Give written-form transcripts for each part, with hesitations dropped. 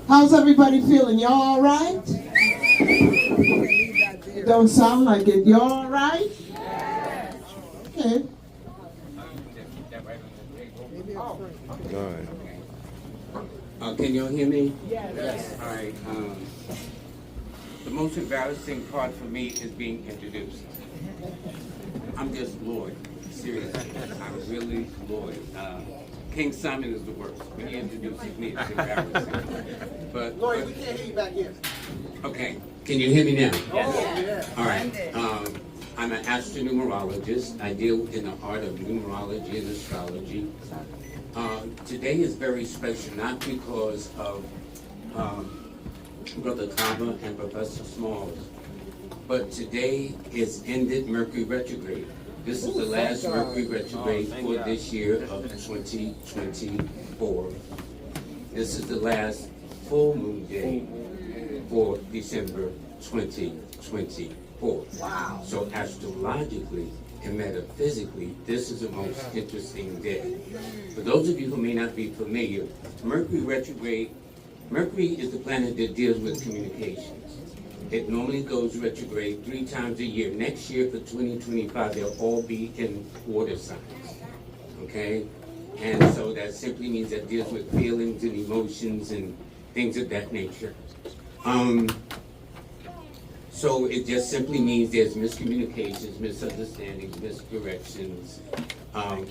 How's everybody feeling? Y'all all right? It don't sound like it. Y'all all right? Okay. Can y'all hear me? Yes. All right. The most embarrassing part for me is being introduced. I'm just Lloyd. Seriously. I'm really Lloyd. King Simon is the worst. When he introduces me, it's embarrassing. But Lloyd, we can't hear you back here. okay. Can you hear me now? Yes. All right. I'm an Astro-Numerologist. I deal in the art of numerology and astrology. Today is very special, not because of Brother Kaba and Professor Smalls, but today is ended Mercury retrograde. This is the last Mercury retrograde for this year of 2024. This is the last full moon day for December 2024. Wow. So astrologically and metaphysically, this is the most interesting day. For those of you who may not be familiar, Mercury retrograde, Mercury is the planet that deals with communications. It normally goes retrograde 3 times a year. Next year for 2025, they'll all be in water signs, okay? And so that simply means that deals with feelings and emotions and things of that nature. So it just simply means there's miscommunications, misunderstandings, misdirections.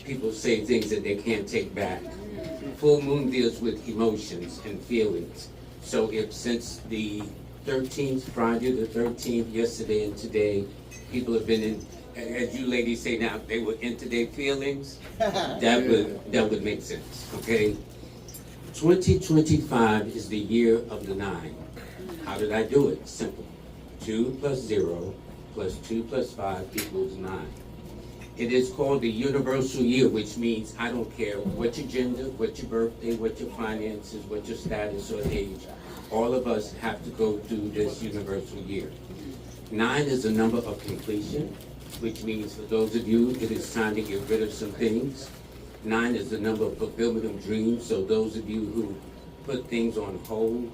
People say things that they can't take back. Full moon deals with emotions and feelings. So if since the 13th, Friday the 13th, yesterday and today, people have been in, as you ladies say now, they were into their feelings, that would make sense, okay? 2025 is the year of the 9. How did I do it? Simple. 2 plus 0 plus 2 plus 5 equals 9. It is called the universal year, which means I don't care what your gender, what your birthday, what your finances, what your status or age. All of us have to go through this universal year. 9 is a number of completion, which means for those of you, it is time to get rid of some things. 9 is the number of fulfillment of dreams, so those of you who put things on hold,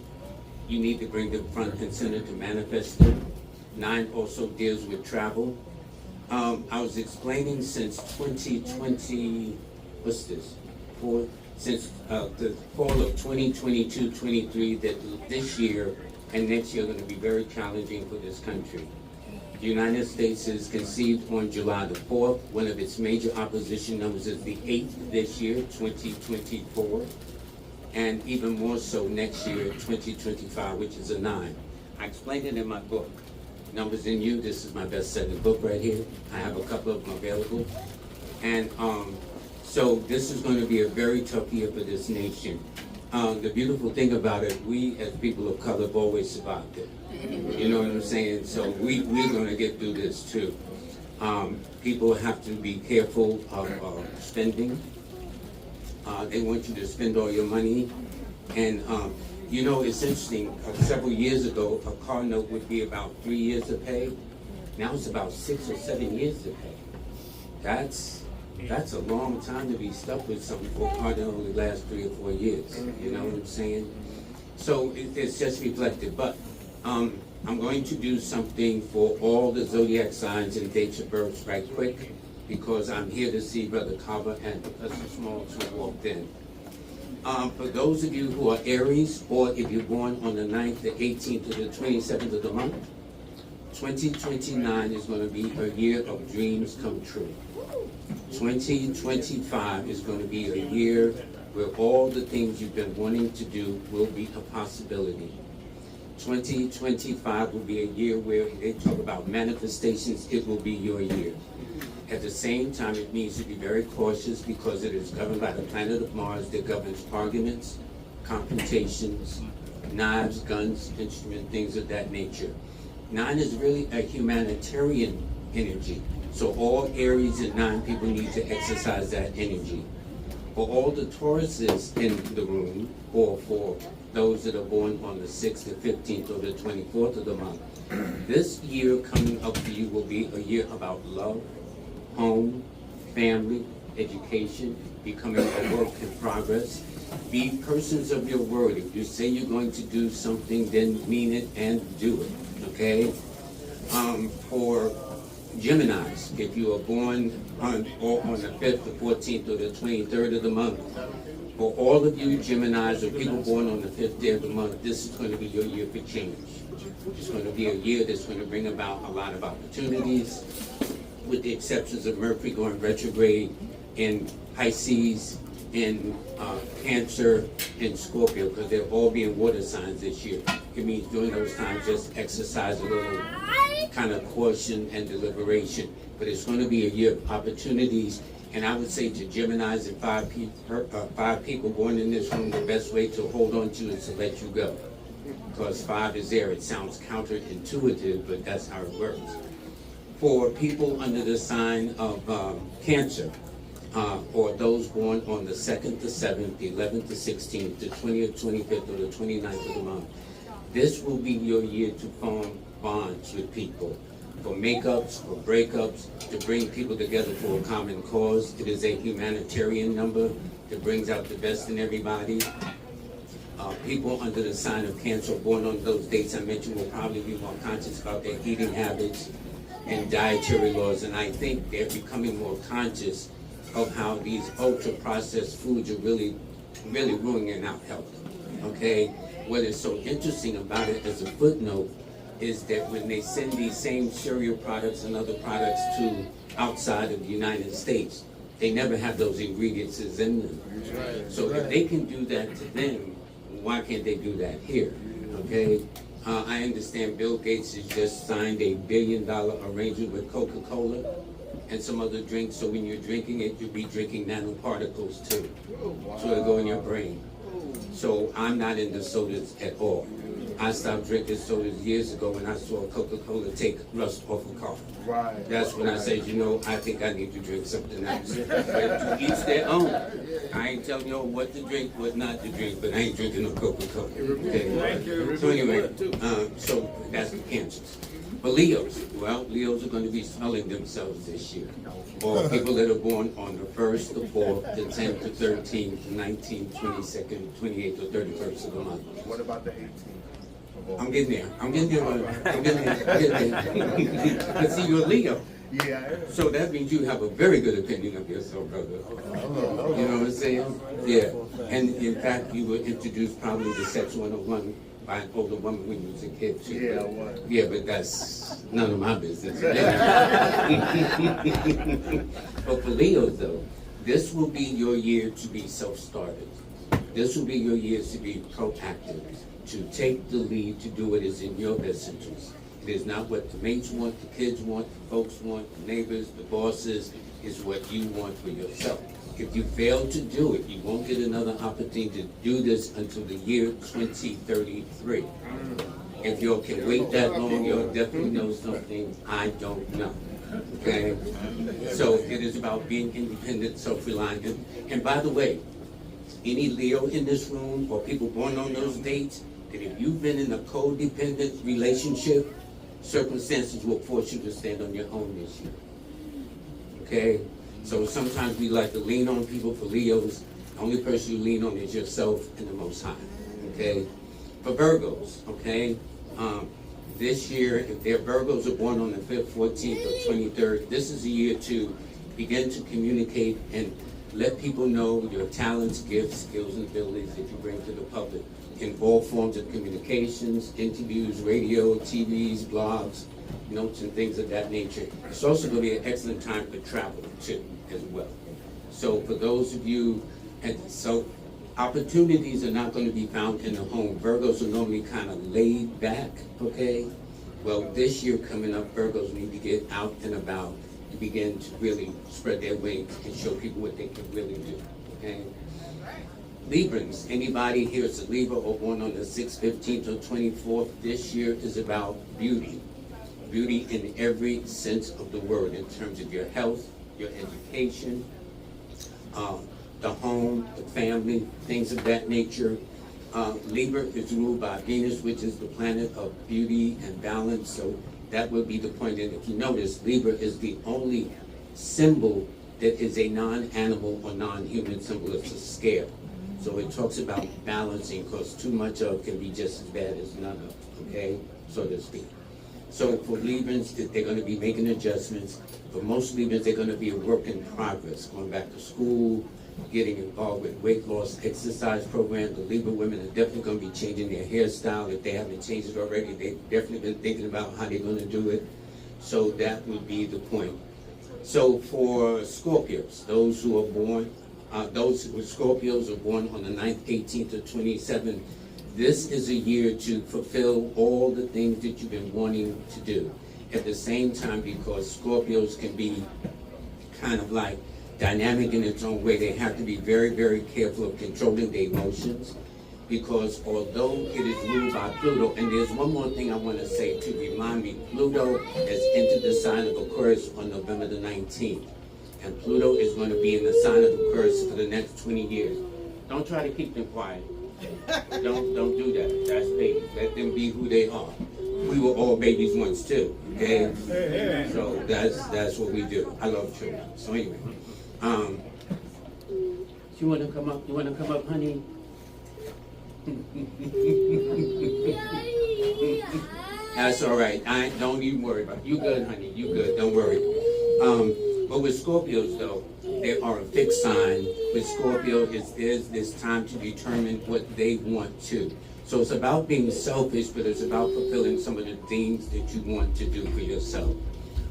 you need to bring them front and center to manifest them. 9 also deals with travel. I was explaining since 2020, what's this? Since the fall of 2022-23 that this year and next year are going to be very challenging for this country. The United States is conceived on July the 4th. One of its major opposition numbers is the 8th this year, 2024. And even more so next year, 2025, which is a 9. I explained it in my book, Numbers in You. This is my best-selling book right here. I have a couple of them available. And so this is going to be a very tough year for this nation. The beautiful thing about it, we as people of color have always survived it. You know what I'm saying? So we're going to get through this too. People have to be careful of spending. They want you to spend all your money. And you know, it's interesting, several years ago, a car note would be about 3 years to pay. Now it's about 6 or 7 years to pay. That's a long time to be stuck with something for a car that only lasts 3 or 4 years. You know what I'm saying? So it's just reflected. But I'm going to do something for all the Zodiac signs and dates of birth right quick, because I'm here to see Brother Kaba and Professor Smalls who walked in. For those of you who are Aries, or if you're born on the 9th, the 18th, or the 27th of the month, 2029 is going to be a year of dreams come true. 2025 is going to be a year where all the things you've been wanting to do will be a possibility. 2025 will be a year where they talk about manifestations. It will be your year. At the same time, it means to be very cautious because it is governed by the planet of Mars that governs arguments, confrontations, knives, guns, instruments, things of that nature. 9 is really a humanitarian energy. So all Aries and 9 people need to exercise that energy. For all the Tauruses in the room, or for those that are born on the 6th, the 15th, or the 24th of the month, this year coming up for you will be a year about love, home, family, education, becoming a work in progress. Be persons of your word. If you say you're going to do something, then mean it and do it, okay? For Geminis, if you are born on the 5th, the 14th, or the 23rd of the month, for all of you Geminis or people born on the 5th day of the month, this is going to be your year for change. It's going to be a year that's going to bring about a lot of opportunities, with the exceptions of Mercury going retrograde in Pisces, in Cancer, and Scorpio, because they're all being water signs this year. It means during those times just exercise a little kind of caution and deliberation. But it's going to be a year of opportunities. And I would say to Geminis and five people born in this room, the best way to hold on to is to let you go. Because 5 is there. It sounds counterintuitive, but that's how it works. For people under the sign of Cancer, or those born on the 2nd to 7th, the 11th to 16th, the 20th, 25th, or the 29th of the month, this will be your year to form bonds with people, for makeups, for breakups, to bring people together for a common cause. It is a humanitarian number that brings out the best in everybody. People under the sign of Cancer born on those dates I mentioned will probably be more conscious about their eating habits and dietary laws, and I think they're becoming more conscious of how these ultra-processed foods are really ruining our health, okay? What is so interesting about it as a footnote is that when they send these same cereal products and other products to outside of the United States, they never have those ingredients in them. So if they can do that to them, why can't they do that here, okay? I understand Bill Gates has just signed a $1 billion arrangement with Coca-Cola and some other drinks, so when you're drinking it, you'll be drinking nanoparticles too. So it'll go in your brain. So I'm not into sodas at all. I stopped drinking sodas years ago when I saw Coca-Cola take rust off a car. Right. That's when I said, you know, I think I need to drink something else. But to each their own. I ain't telling y'all what to drink, what not to drink, but I ain't drinking no Coca-Cola. Okay. So anyway, so that's the Cancers. But Leos, well, Leos are going to be smelling themselves this year. Or people that are born on the 1st, the 4th, the 10th, the 13th, the 19th, 22nd, 28th, or 31st of the month. What about the 18th? I'm getting there. I'm getting there. But see, you're a Leo. Yeah. So that means you have a very good opinion of yourself, brother. You know what I'm saying? Yeah. And in fact, you were introduced probably to Sex 101 by an older woman when you was a kid too. Yeah, what? Yeah, but that's none of my business. But for Leos though, this will be your year to be self-started. This will be your year to be proactive, to take the lead, to do what is in your best interest. It is not what the mates want, the kids want, the folks want, the neighbors, the bosses. It's what you want for yourself. If you fail to do it, you won't get another opportunity to do this until the year 2033. If you can wait that long, you'll definitely know something I don't know. Okay? So it is about being independent, self-reliant. And by the way, any Leo in this room or people born on those dates, that if you've been in a codependent relationship, circumstances will force you to stand on your own this year. Okay? So sometimes we like to lean on people. For Leos, the only person you lean on is yourself and the Most High. Okay? For Virgos, okay? This year, if their Virgos are born on the 5th, 14th, or 23rd, this is a year to begin to communicate and let people know your talents, gifts, skills, and abilities that you bring to the public in all forms of communications, interviews, radio, TVs, blogs, notes, and things of that nature. It's also going to be an excellent time for travel, too, as well. So for those of you, and so opportunities are not going to be found in the home. Virgos are normally kind of laid back, okay? Well, this year coming up, Virgos need to get out and about to begin to really spread their wings and show people what they can really do, okay? Librans, anybody here is a Libra or born on the 6th, 15th, or 24th, this year is about beauty. Beauty in every sense of the word, in terms of your health, your education, the home, the family, things of that nature. Libra is ruled by Venus, which is the planet of beauty and balance, so that would be the point. And if you notice, Libra is the only symbol that is a non-animal or non-human symbol. It's a scale. So it talks about balancing, because too much of can be just as bad as none of, okay, so to speak. So for Librans, they're going to be making adjustments. For most Librans, they're going to be a work in progress, going back to school, getting involved with weight loss exercise programs. The Libra women are definitely going to be changing their hairstyle. If they haven't changed it already, they've definitely been thinking about how they're going to do it. So that would be the point. So for Scorpios, those who are born, those who are Scorpios are born on the 9th, 18th, or 27th, this is a year to fulfill all the things that you've been wanting to do. At the same time, because Scorpios can be kind of like dynamic in its own way, they have to be very, very careful of controlling their emotions, because although it is ruled by Pluto, and there's one more thing I want to say to remind me, Pluto has entered the sign of Aquarius on November the 19th, and Pluto is going to be in the sign of Aquarius for the next 20 years. Don't try to keep them quiet. Don't do that. That's babies. Let them be who they are. We were all babies once too. Okay? So that's what we do. I love children. So anyway, you want to come up? You want to come up, honey? That's all right. Don't even worry about it. You good, honey. You good. Don't worry. But with Scorpios, though, they are a fixed sign. With Scorpio, there's this time to determine what they want to. So it's about being selfish, but it's about fulfilling some of the things that you want to do for yourself.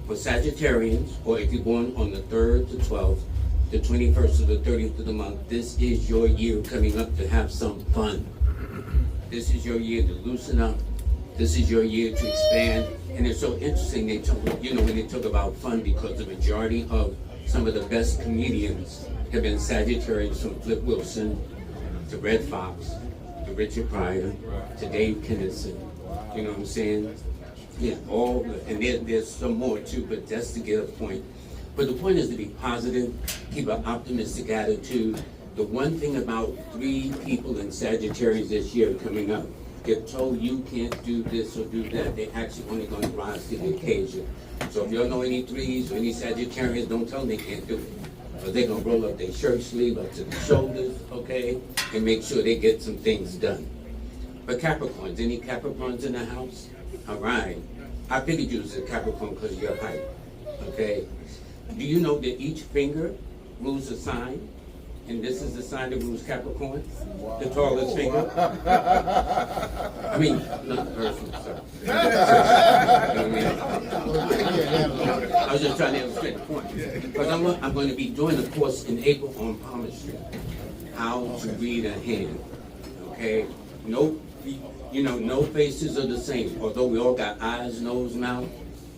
For Sagittarians, or if you're born on the 3rd to 12th, the 21st to the 30th of the month, this is your year coming up to have some fun. This is your year to loosen up. This is your year to expand. And it's so interesting, they talk, when they talk about fun, because the majority of some of the best comedians have been Sagittarians, from Flip Wilson to Red Fox to Richard Pryor to Dave Kinison. You know what I'm saying? Yeah, and there's some more too, but that's to get a point. But the point is to be positive, keep an optimistic attitude. The one thing about 3 people in Sagittarius this year coming up, if told you can't do this or do that, they're actually only going to rise to the occasion. So if you don't know any 3s or any Sagittarians, don't tell them they can't do it. Or they're going to roll up their shirt sleeve up to the shoulders, okay, and make sure they get some things done. But Capricorns, any Capricorns in the house? All right. I figured you was a Capricorn because of your height, okay? Do you know that each finger rules a sign? And this is the sign that rules Capricorn, the tallest finger. I mean, not the person, sorry. I was just trying to illustrate the point. Because I'm going to be doing a course in April on palmistry, how to read a hand. Okay? No faces are the same. Although we all got eyes, nose, mouth,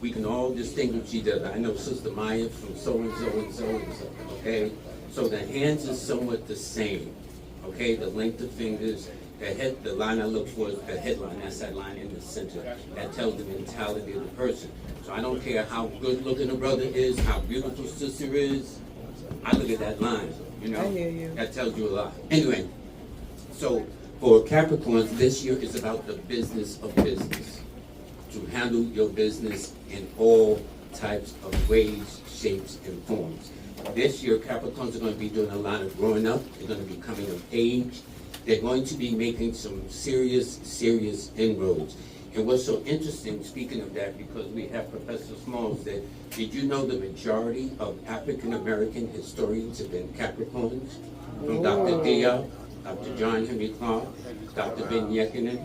we can all distinguish each other. I know Sister Maya from so-and-so and so-and-so, okay? So the hands is somewhat the same, okay? The length of fingers, the line I look for is the headline. That's that line in the center. That tells the mentality of the person. So I don't care how good looking a brother is, how beautiful sister is. I look at that line, I hear you. That tells you a lot. Anyway, so for Capricorns, this year is about the business of business. To handle your business in all types of ways, shapes, and forms. This year, Capricorns are going to be doing a lot of growing up. They're going to be coming of age. They're going to be making some serious inroads. And what's so interesting, speaking of that, because we have Professor Smalls, that did you know the majority of African American historians have been Capricorns? From Dr. Diop, Dr. John Henry Clark, Dr. Ben Yekinen,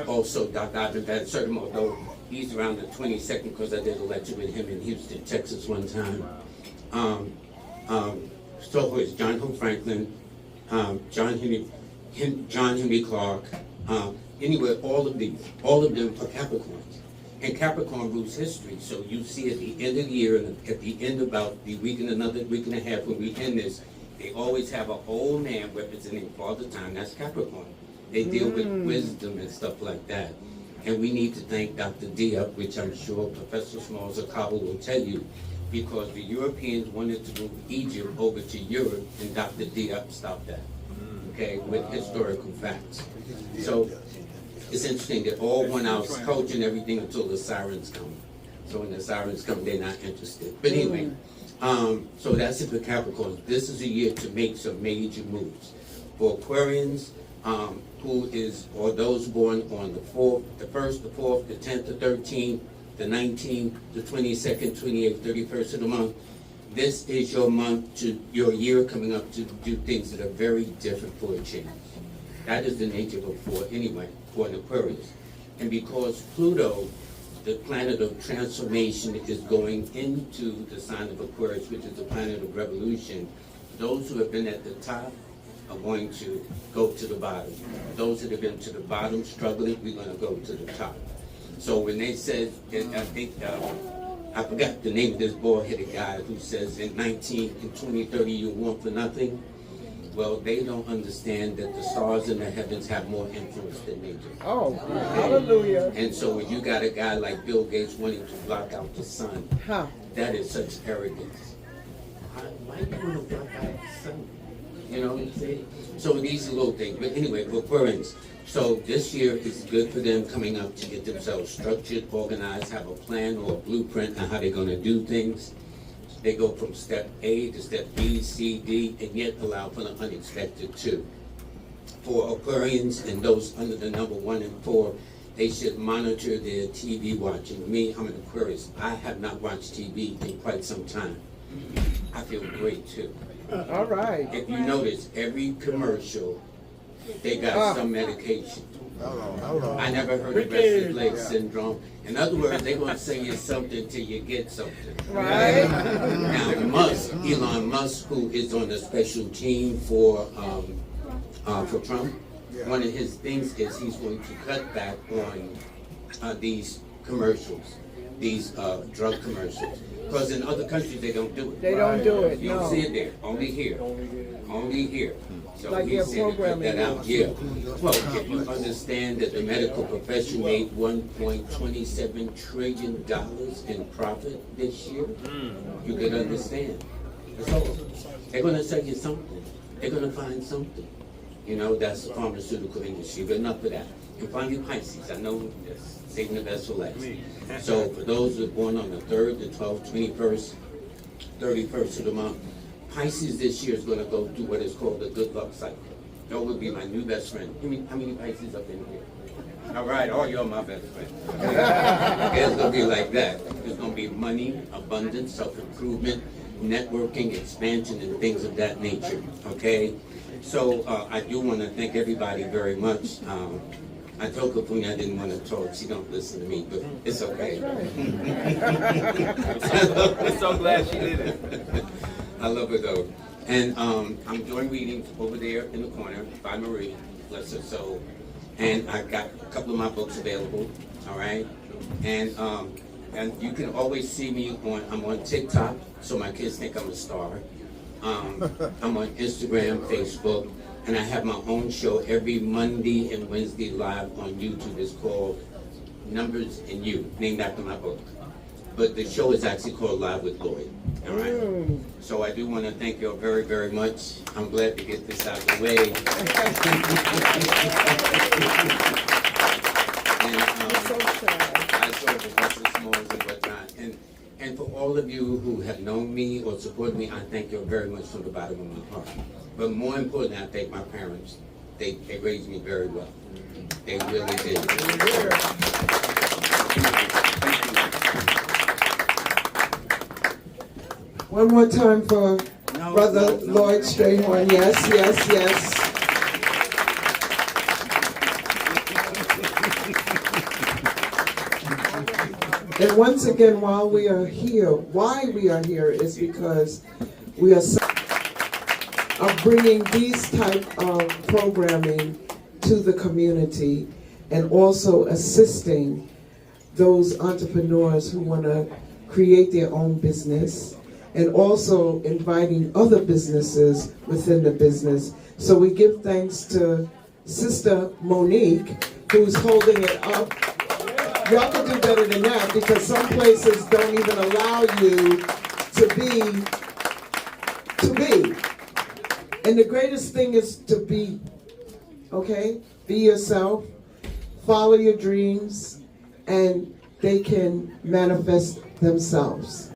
also Dr. Ivan Van Sertima, although he's around the 22nd because I did a lecture with him in Houston, Texas one time. So is John Hope Franklin, John Henry Clark. Anyway, all of them are Capricorns. And Capricorn rules history. So you see at the end of the year, and at the end about the week and another week and a half when we end this, they always have an old man representing Father Time. That's Capricorn. They deal with wisdom and stuff like that. And we need to thank Dr. Diop, which I'm sure Professor Smalls of Kabul will tell you, because the Europeans wanted to move Egypt over to Europe, and Dr. Diop stopped that, okay, with historical facts. So it's interesting that all won our culture and everything until the sirens come, So when the sirens come, they're not interested. But anyway, so that's it for Capricorn. This is a year to make some major moves. For Aquarians, or those born on the 4th, the 1st, the 4th, the 10th, the 13th, the 19th, the 22nd, 28th, 31st of the month, this is your month your year coming up to do things that are very different for a change. That is the nature of a 4 anyway, for an Aquarius. And because Pluto, the planet of transformation, is going into the sign of Aquarius, which is the planet of revolution, those who have been at the top are going to go to the bottom. Those that have been to the bottom struggling, we're going to go to the top. So when they said, I think, I forgot the name of this bald-headed guy who says in 2030 you want for nothing. Well, they don't understand that the stars in the heavens have more influence than they do. Oh, hallelujah. And so when you got a guy like Bill Gates wanting to block out the sun, that is such arrogance. Why do you want to block out the sun? You know what I'm saying? So these are little things. But anyway, for Aquarians, so this year is good for them coming up to get themselves structured, organized, have a plan or a blueprint on how they're going to do things. They go from step A to step B, C, D, and yet allow for the unexpected too. For Aquarians and those under the number 1 and 4, they should monitor their TV watching. Me, I'm an Aquarius. I have not watched TV in quite some time. I feel great too. All right. If you notice, every commercial, they got some medication. I never heard of restless leg syndrome. In other words, they're going to say you something till you get something. Right. Now, Elon Musk, who is on the special team for Trump, one of his things is he's going to cut back on these commercials, these drug commercials. Because in other countries, they don't do it. They don't do it, You don't see it there. Only here. Only here. So like he their said to cut programming that out. Yeah. Well, if you understand that the medical profession made $1.27 trillion in profit this year, you could understand. So they're going to sell you something. They're going to find something. You know, that's the pharmaceutical industry. But enough of that. And finally, Pisces. I know that's saving the best for last. So for those who are born on the 3rd, the 12th, 21st, 31st of the month, Pisces this year is going to go through what is called the good luck cycle. That would be my new best friend. How many Pisces up in here? All right, all y'all my best friend. It's going to be like that. There's going to be money, abundance, self-improvement, networking, expansion, and things of that nature. Okay? So I do want to thank everybody very much. I told Kapuni I didn't want to talk. She don't listen to me, but it's okay. We're so glad she did it. I love her though. And I'm doing readings over there in the corner by Marie, bless her soul. And I got a couple of my books available, all right? And you can always see me I'm on TikTok, so my kids think I'm a star. I'm on Instagram, Facebook, and I have my own show every Monday and Wednesday live on YouTube. It's called Numbers and You, named after my book. But the show is actually called Live with Lloyd. All right. So I do want to thank you all very, very much. I'm glad to get this out of the way. I saw Professor Smalls and whatnot. And for all of you who have known me or supported me, I thank you very much from the bottom of my heart. But more importantly, I thank my parents. They raised me very well. They really did. One more time for Brother Lloyd Strayhorn. Yes, yes, yes. And once again, why we are here is because we are bringing these type of programming to the community and also assisting those entrepreneurs who want to create their own business, and also inviting other businesses within the business. So we give thanks to Sister Monique, who's holding it up. Y'all can do better than that, because some places don't even allow you to be. And the greatest thing is to be, okay? Be yourself, follow your dreams, and they can manifest themselves.